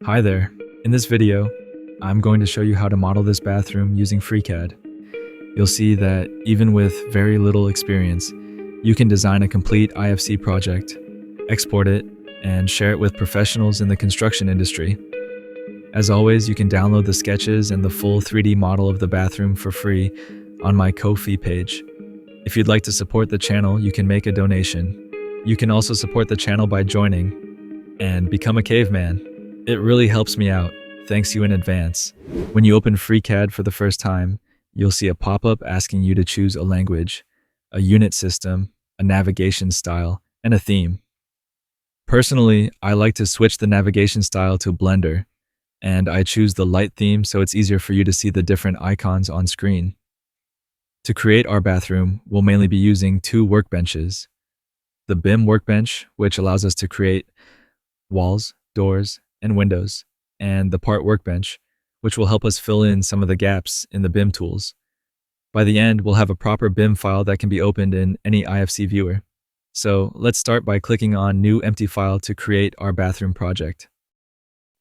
Hi there. In this video, I'm going to show you how to model this bathroom using FreeCAD. You'll see that even with very little experience, you can design a complete IFC project, export it, and share it with professionals in the construction industry. As always, you can download the sketches and the full 3D model of the bathroom for free on my Ko-fi page. If you'd like to support the channel, you can make a donation. You can also support the channel by joining and become a caveman. It really helps me out. Thanks you in advance. When you open FreeCAD for the first time, you'll see a pop-up asking you to choose a language, a unit system, a navigation style, and a theme. Personally, I like to switch the navigation style to Blender, and I choose the light theme so it's easier for you to see the different icons on screen. To create our bathroom, we'll mainly be using two workbenches. The BIM workbench, which allows us to create walls, doors, and windows, and the part workbench, which will help us fill in some of the gaps in the BIM tools. By the end, we'll have a proper BIM file that can be opened in any IFC viewer. So let's start by clicking on New Empty File to create our bathroom project.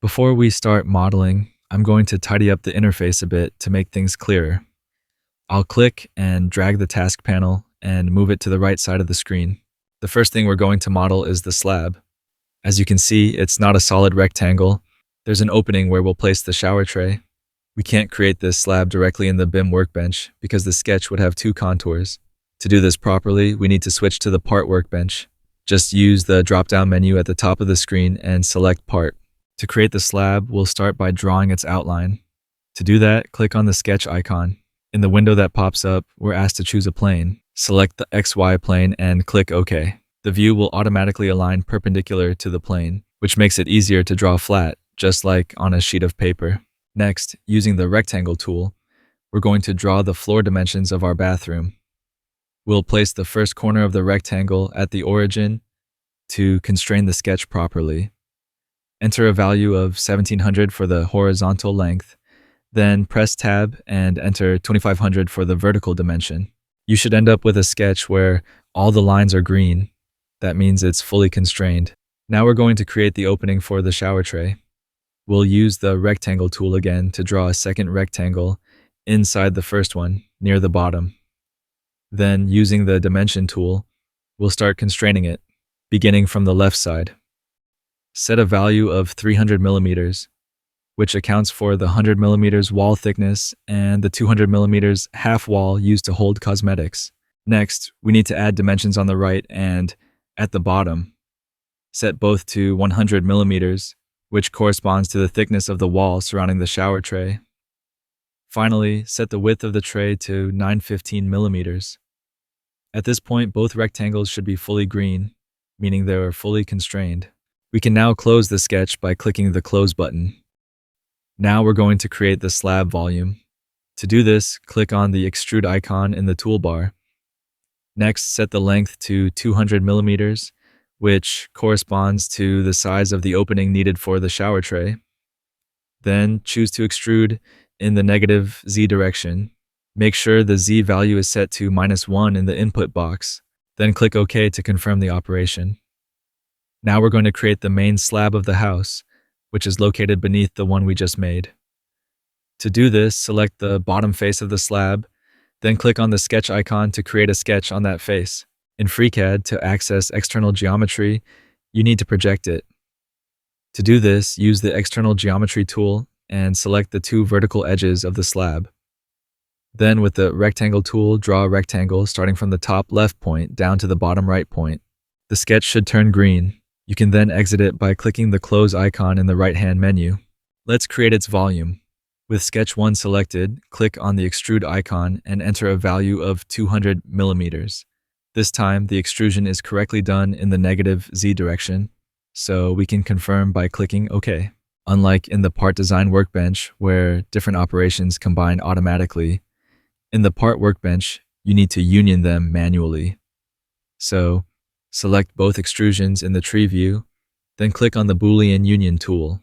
Before we start modeling, I'm going to tidy up the interface a bit to make things clearer. I'll click and drag the task panel and move it to the right side of the screen. The first thing we're going to model is the slab. As you can see, it's not a solid rectangle. There's an opening where we'll place the shower tray. We can't create this slab directly in the BIM workbench because the sketch would have two contours. To do this properly, we need to switch to the part workbench. Just use the drop-down menu at the top of the screen and select part. To create the slab, we'll start by drawing its outline. To do that, click on the sketch icon. In the window that pops up, we're asked to choose a plane. Select the XY plane and click OK. The view will automatically align perpendicular to the plane, which makes it easier to draw flat, just like on a sheet of paper. Next, using the rectangle tool, we're going to draw the floor dimensions of our bathroom. We'll place the first corner of the rectangle at the origin to constrain the sketch properly. Enter a value of 1700 for the horizontal length, then press Tab and enter 2500 for the vertical dimension. You should end up with a sketch where all the lines are green. That means it's fully constrained. Now we're going to create the opening for the shower tray. We'll use the rectangle tool again to draw a second rectangle inside the first one, near the bottom. Then, using the dimension tool, we'll start constraining it, beginning from the left side. Set a value of 300 millimeters, which accounts for the 100 millimeters wall thickness and the 200 millimeters half wall used to hold cosmetics. Next, we need to add dimensions on the right and at the bottom. Set both to 100 millimeters, which corresponds to the thickness of the wall surrounding the shower tray. Finally, set the width of the tray to 915 millimeters. At this point, both rectangles should be fully green, meaning they are fully constrained. We can now close the sketch by clicking the Close button. Now we're going to create the slab volume. To do this, click on the Extrude icon in the toolbar. Next, set the length to 200 millimeters, which corresponds to the size of the opening needed for the shower tray. Then choose to extrude in the negative Z direction. Make sure the Z value is set to -1 in the input box. Then click OK to confirm the operation. Now we're going to create the main slab of the house, which is located beneath the one we just made. To do this, select the bottom face of the slab, then click on the sketch icon to create a sketch on that face. In FreeCAD, to access external geometry, you need to project it. To do this, use the External Geometry tool and select the two vertical edges of the slab. Then with the Rectangle tool, draw a rectangle starting from the top left point down to the bottom right point. The sketch should turn green. You can then exit it by clicking the Close icon in the right-hand menu. Let's create its volume. With Sketch 1 selected, click on the Extrude icon and enter a value of 200 millimeters. This time, the extrusion is correctly done in the negative Z direction, so we can confirm by clicking OK. Unlike in the Part Design workbench, where different operations combine automatically, in the Part workbench, you need to union them manually. So, select both extrusions in the tree view, then click on the Boolean Union tool.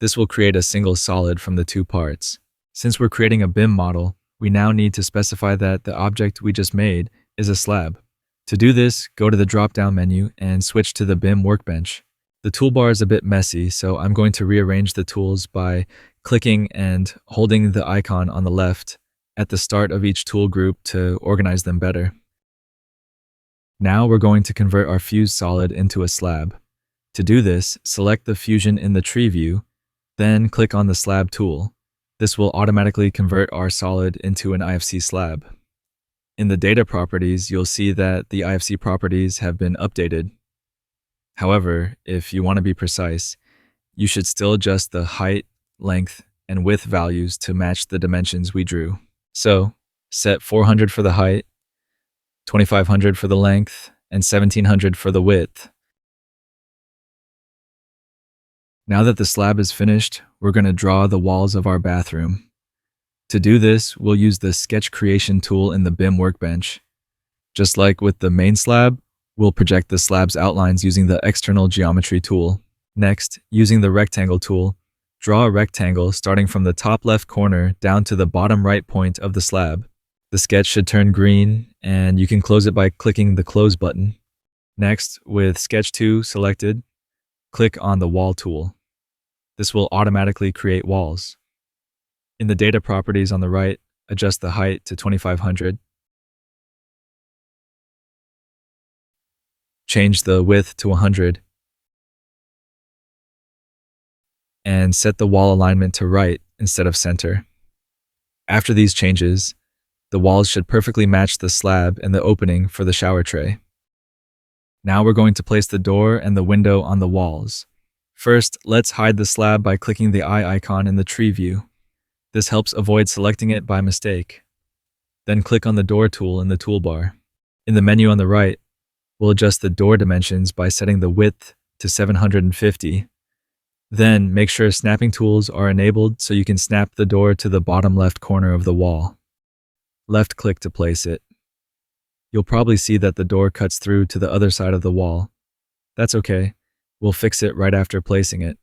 This will create a single solid from the two parts. Since we're creating a BIM model, we now need to specify that the object we just made is a slab. To do this, go to the drop-down menu and switch to the BIM workbench. The toolbar is a bit messy, so I'm going to rearrange the tools by clicking and holding the icon on the left at the start of each tool group to organize them better. Now we're going to convert our fused solid into a slab. To do this, select the fusion in the tree view, then click on the slab tool. This will automatically convert our solid into an IFC slab. In the data properties, you'll see that the IFC properties have been updated. However, if you want to be precise, you should still adjust the height, length, and width values to match the dimensions we drew. So, set 400 for the height, 2500 for the length, and 1700 for the width. Now that the slab is finished, we're going to draw the walls of our bathroom. To do this, we'll use the Sketch Creation tool in the BIM workbench. Just like with the main slab, we'll project the slab's outlines using the External Geometry tool. Next, using the Rectangle tool, draw a rectangle starting from the top left corner down to the bottom right point of the slab. The sketch should turn green, and you can close it by clicking the Close button. Next, with Sketch 2 selected, click on the Wall tool. This will automatically create walls. In the data properties on the right, adjust the height to 2500. Change the width to 100. And set the wall alignment to right instead of center. After these changes, the walls should perfectly match the slab and the opening for the shower tray. Now we're going to place the door and the window on the walls. First, let's hide the slab by clicking the eye icon in the tree view. This helps avoid selecting it by mistake. Then click on the door tool in the toolbar. In the menu on the right, we'll adjust the door dimensions by setting the width to 750. Then make sure snapping tools are enabled so you can snap the door to the bottom left corner of the wall. Left click to place it. You'll probably see that the door cuts through to the other side of the wall. That's okay. We'll fix it right after placing it.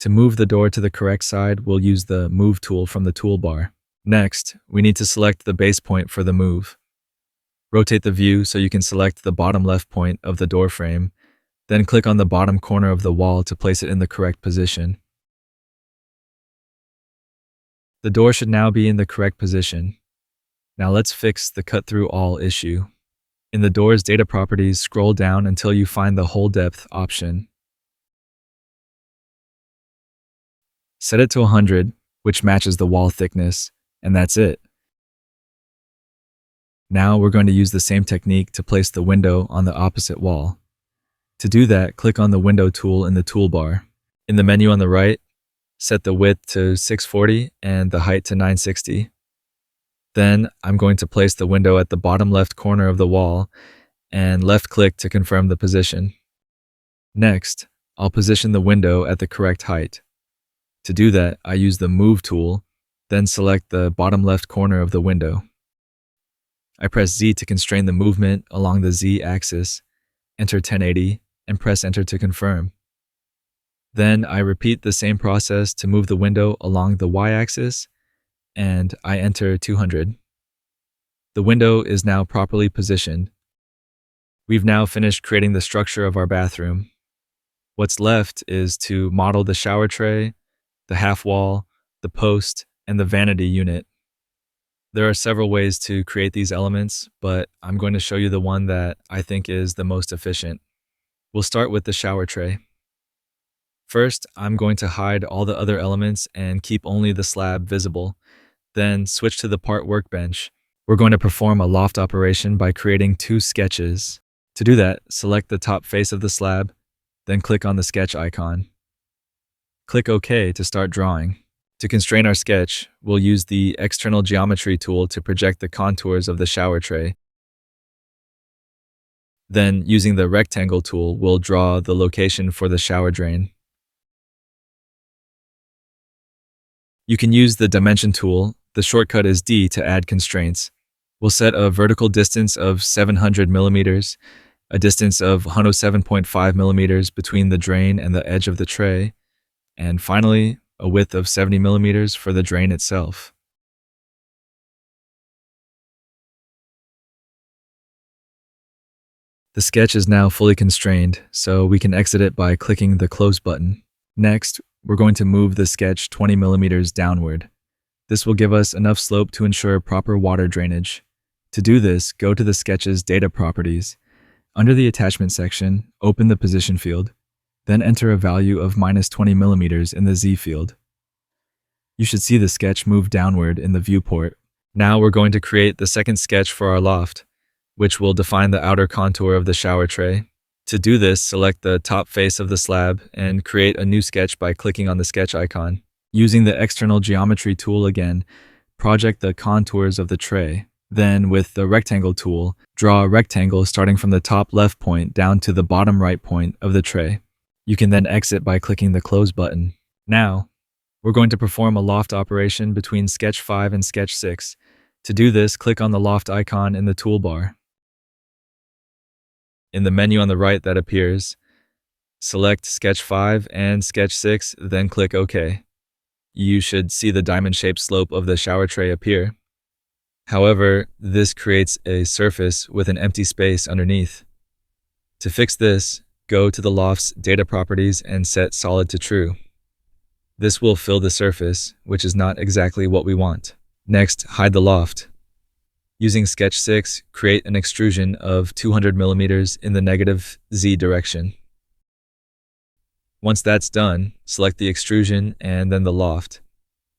To move the door to the correct side, we'll use the Move tool from the toolbar. Next, we need to select the base point for the move. Rotate the view so you can select the bottom left point of the door frame, then click on the bottom corner of the wall to place it in the correct position. The door should now be in the correct position. Now let's fix the Cut Through All issue. In the door's data properties, scroll down until you find the Hole Depth option. Set it to 100, which matches the wall thickness, and that's it. Now we're going to use the same technique to place the window on the opposite wall. To do that, click on the Window tool in the toolbar. In the menu on the right, set the width to 640 and the height to 960. Then I'm going to place the window at the bottom left corner of the wall and left click to confirm the position. Next, I'll position the window at the correct height. To do that, I use the Move tool, then select the bottom left corner of the window. I press Z to constrain the movement along the Z axis, enter 1080, and press enter to confirm. Then I repeat the same process to move the window along the Y axis, and I enter 200. The window is now properly positioned. We've now finished creating the structure of our bathroom. What's left is to model the shower tray, the half wall, the post, and the vanity unit. There are several ways to create these elements, but I'm going to show you the one that I think is the most efficient. We'll start with the shower tray. First, I'm going to hide all the other elements and keep only the slab visible. Then switch to the part workbench. We're going to perform a loft operation by creating 2 sketches. To do that, select the top face of the slab, then click on the sketch icon. Click OK to start drawing. To constrain our sketch, we'll use the External Geometry tool to project the contours of the shower tray. Then, using the Rectangle tool, we'll draw the location for the shower drain. You can use the Dimension tool. The shortcut is D to add constraints. We'll set a vertical distance of 700 millimeters, a distance of 107.5 millimeters between the drain and the edge of the tray, and finally, a width of 70 millimeters for the drain itself. The sketch is now fully constrained, so we can exit it by clicking the Close button. Next, we're going to move the sketch 20 millimeters downward. This will give us enough slope to ensure proper water drainage. To do this, go to the sketch's data properties. Under the attachment section, open the position field, then enter a value of -20 millimeters in the Z field. You should see the sketch move downward in the viewport. Now we're going to create the second sketch for our loft, which will define the outer contour of the shower tray. To do this, select the top face of the slab and create a new sketch by clicking on the sketch icon. Using the external geometry tool again, project the contours of the tray. Then, with the rectangle tool, draw a rectangle starting from the top left point down to the bottom right point of the tray. You can then exit by clicking the Close button. Now, we're going to perform a loft operation between Sketch 5 and Sketch 6. To do this, click on the loft icon in the toolbar. In the menu on the right that appears, select Sketch 5 and Sketch 6, then click OK. You should see the diamond-shaped slope of the shower tray appear. However, this creates a surface with an empty space underneath. To fix this, go to the loft's data properties and set Solid to True. This will fill the surface, which is not exactly what we want. Next, hide the loft. Using Sketch 6, create an extrusion of 200 millimeters in the negative Z direction. Once that's done, select the extrusion and then the loft,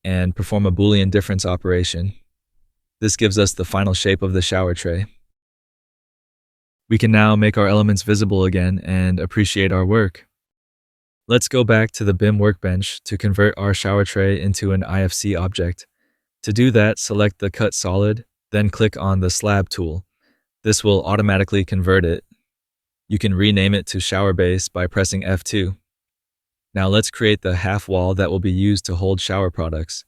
and perform a Boolean difference operation. This gives us the final shape of the shower tray. We can now make our elements visible again and appreciate our work. Let's go back to the BIM workbench to convert our shower tray into an IFC object. To do that, select the Cut Solid, then click on the Slab tool. This will automatically convert it. You can rename it to Shower Base by pressing F2. Now let's create the half wall that will be used to hold shower products.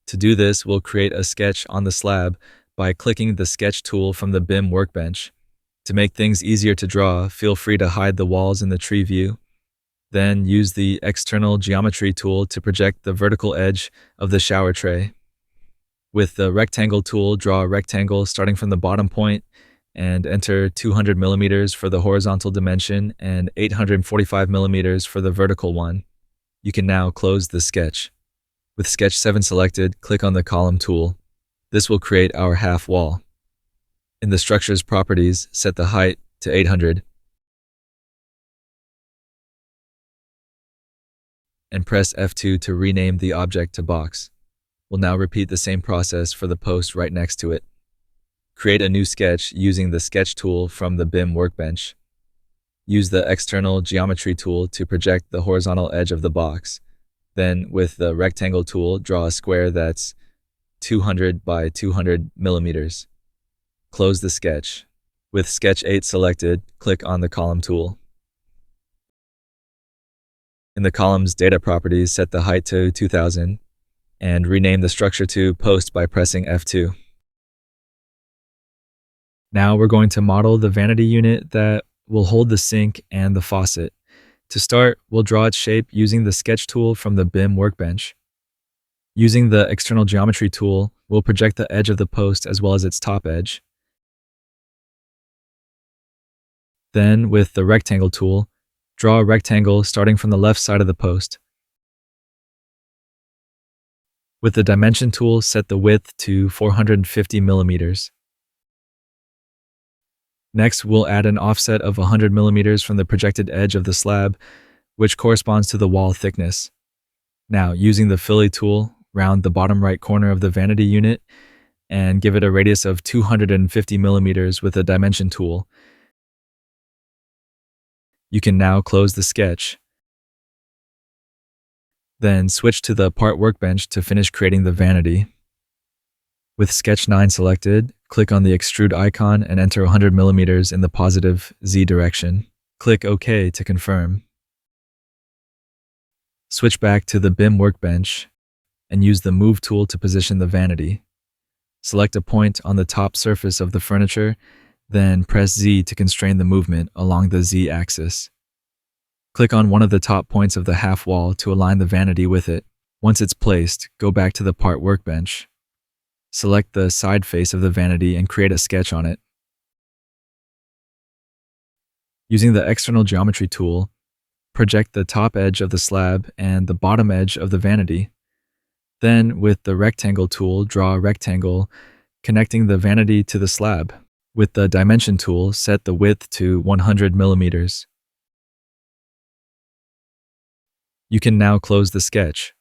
To do this, we'll create a sketch on the slab by clicking the Sketch tool from the BIM workbench. To make things easier to draw, feel free to hide the walls in the tree view. Then use the external geometry tool to project the vertical edge of the shower tray. With the rectangle tool, draw a rectangle starting from the bottom point and enter 200 millimeters for the horizontal dimension and 845 millimeters for the vertical one. You can now close the sketch. With Sketch 7 selected, click on the Column tool. This will create our half wall. In the structure's properties, set the height to 800 and press F2 to rename the object to box. We'll now repeat the same process for the post right next to it. Create a new sketch using the Sketch tool from the BIM workbench. Use the external geometry tool to project the horizontal edge of the box. Then, with the rectangle tool, draw a square that's 200 by 200 millimeters. Close the sketch. With Sketch 8 selected, click on the Column tool. In the column's data properties, set the height to 2000 and rename the structure to Post by pressing F2. Now we're going to model the vanity unit that will hold the sink and the faucet. To start, we'll draw its shape using the Sketch tool from the BIM workbench. Using the external geometry tool, we'll project the edge of the post as well as its top edge. Then, with the rectangle tool, draw a rectangle starting from the left side of the post. With the dimension tool, set the width to 450 millimeters. Next, we'll add an offset of 100 millimeters from the projected edge of the slab, which corresponds to the wall thickness. Now, using the Fillet tool, round the bottom right corner of the vanity unit and give it a radius of 250 millimeters with the dimension tool. You can now close the sketch. Then switch to the Part workbench to finish creating the vanity. With Sketch 9 selected, click on the Extrude icon and enter 100 millimeters in the positive Z direction. Click OK to confirm. Switch back to the BIM workbench and use the Move tool to position the vanity. Select a point on the top surface of the furniture, then press Z to constrain the movement along the Z axis. Click on one of the top points of the half wall to align the vanity with it. Once it's placed, go back to the Part workbench. Select the side face of the vanity and create a sketch on it. Using the external geometry tool, project the top edge of the slab and the bottom edge of the vanity. Then, with the rectangle tool, draw a rectangle connecting the vanity to the slab. With the dimension tool, set the width to 100 millimeters. You can now close the sketch.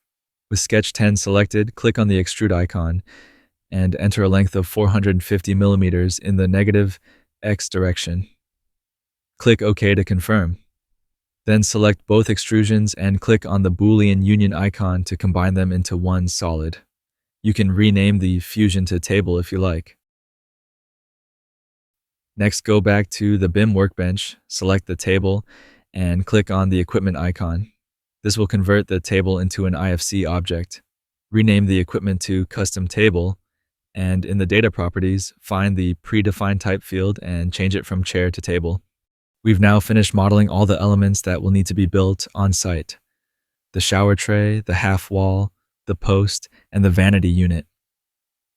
With sketch 10 selected, click on the extrude icon and enter a length of 450 millimeters in the negative X direction. Click OK to confirm. Then select both extrusions and click on the Boolean union icon to combine them into one solid. You can rename the fusion to table if you like. Next, go back to the BIM workbench, select the table, and click on the equipment icon. This will convert the table into an IFC object. Rename the equipment to custom table, and in the data properties, find the predefined type field and change it from chair to table. We've now finished modeling all the elements that will need to be built on site: the shower tray, the half wall, the post, and the vanity unit.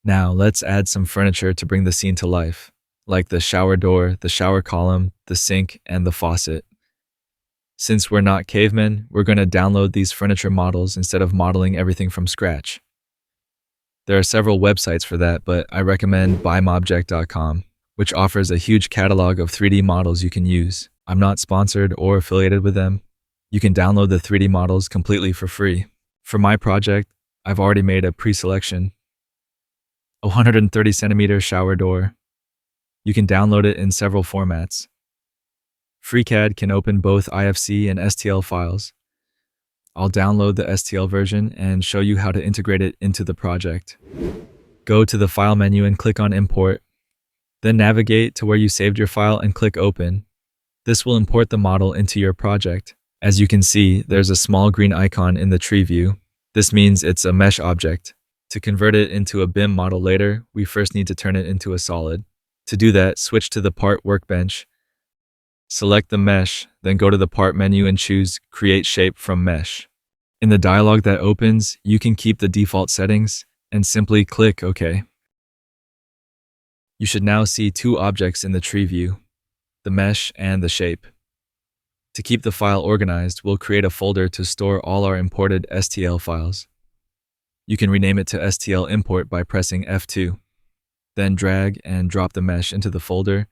Now let's add some furniture to bring the scene to life, like the shower door, the shower column, the sink, and the faucet. Since we're not cavemen, we're going to download these furniture models instead of modeling everything from scratch. There are several websites for that, but I recommend bimobject.com, which offers a huge catalog of 3D models you can use. I'm not sponsored or affiliated with them. You can download the 3D models completely for free. For my project, I've already made a pre-selection. A 130 centimeter shower door. You can download it in several formats. FreeCAD can open both IFC and STL files. I'll download the STL version and show you how to integrate it into the project. Go to the File menu and click on Import. Then navigate to where you saved your file and click Open. This will import the model into your project. As you can see, there's a small green icon in the tree view. This means it's a mesh object. To convert it into a BIM model later, we first need to turn it into a solid. To do that, switch to the Part workbench. Select the mesh, then go to the Part menu and choose Create Shape from Mesh. In the dialog that opens, you can keep the default settings and simply click OK. You should now see two objects in the tree view, the mesh and the shape. To keep the file organized, we'll create a folder to store all our imported STL files. You can rename it to STL import by pressing F2. Then drag and drop the mesh into the folder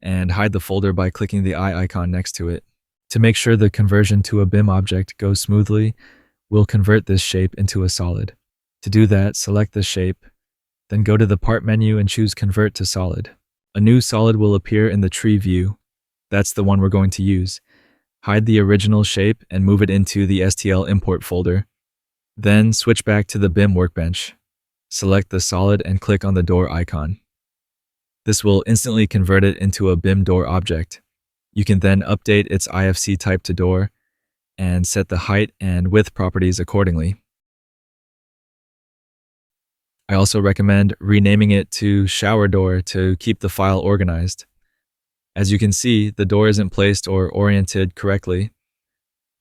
and hide the folder by clicking the eye icon next to it. To make sure the conversion to a BIM object goes smoothly, we'll convert this shape into a solid. To do that, select the shape, then go to the Part menu and choose Convert to Solid. A new solid will appear in the tree view. That's the one we're going to use. Hide the original shape and move it into the STL import folder. Then switch back to the BIM workbench. Select the solid and click on the door icon. This will instantly convert it into a BIM door object. You can then update its IFC type to door and set the height and width properties accordingly. I also recommend renaming it to shower door to keep the file organized. As you can see, the door isn't placed or oriented correctly.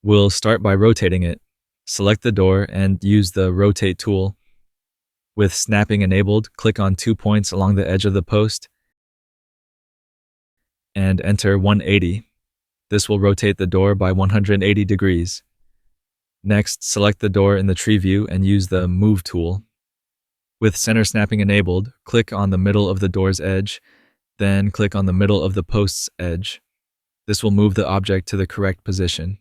We'll start by rotating it. Select the door and use the Rotate tool. With snapping enabled, click on 2 points along the edge of the post and enter 180. This will rotate the door by 180 degrees. Next, select the door in the tree view and use the Move tool. With center snapping enabled, click on the middle of the door's edge, then click on the middle of the post's edge. This will move the object to the correct position.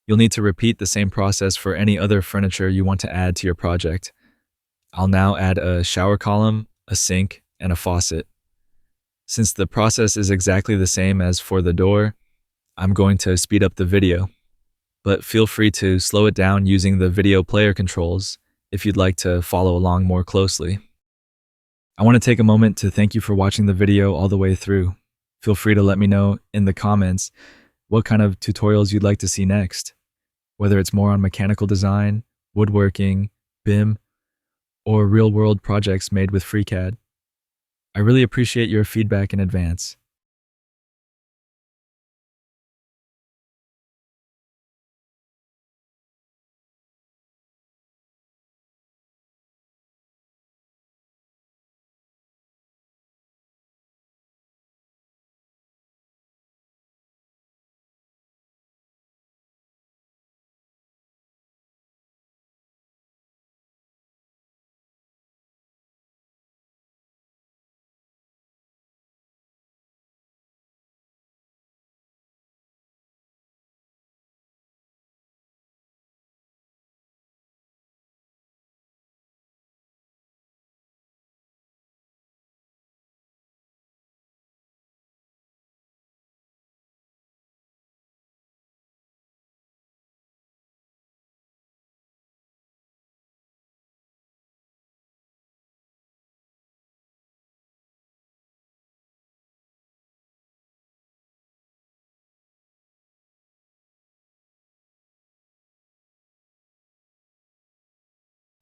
You'll need to repeat the same process for any other furniture you want to add to your project. I'll now add a shower column, a sink, and a faucet. Since the process is exactly the same as for the door, I'm going to speed up the video, but feel free to slow it down using the video player controls if you'd like to follow along more closely. I want to take a moment to thank you for watching the video all the way through. Feel free to let me know in the comments what kind of tutorials you'd like to see next, whether it's more on mechanical design, woodworking, BIM, or real-world projects made with FreeCAD. I really appreciate your feedback in advance.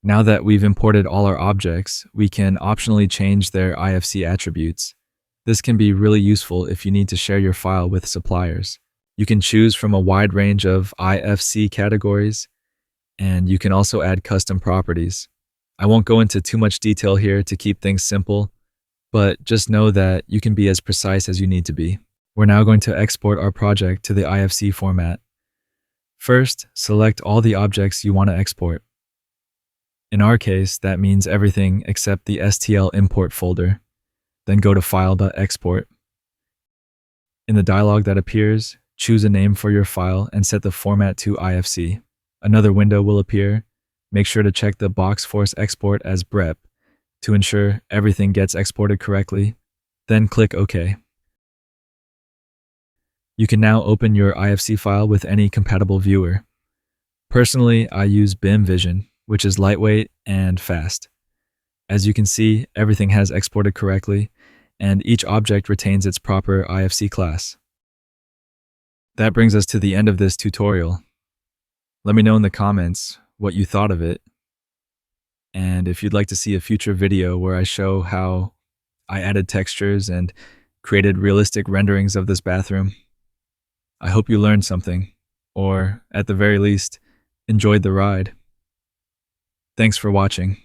Now that we've imported all our objects, we can optionally change their IFC attributes. This can be really useful if you need to share your file with suppliers. You can choose from a wide range of IFC categories, and you can also add custom properties. I won't go into too much detail here to keep things simple, but just know that you can be as precise as you need to be. We're now going to export our project to the IFC format. First, select all the objects you want to export. In our case, that means everything except the STL import folder. Then go to File.export. In the dialog that appears, choose a name for your file and set the format to IFC. Another window will appear. Make sure to check the box force export as BREP to ensure everything gets exported correctly. Then click OK. You can now open your IFC file with any compatible viewer. Personally, I use BIM Vision, which is lightweight and fast. As you can see, everything has exported correctly, and each object retains its proper IFC class. That brings us to the end of this tutorial. Let me know in the comments what you thought of it, and if you'd like to see a future video where I show how I added textures and created realistic renderings of this bathroom. I hope you learned something, or at the very least, enjoyed the ride. Thanks for watching.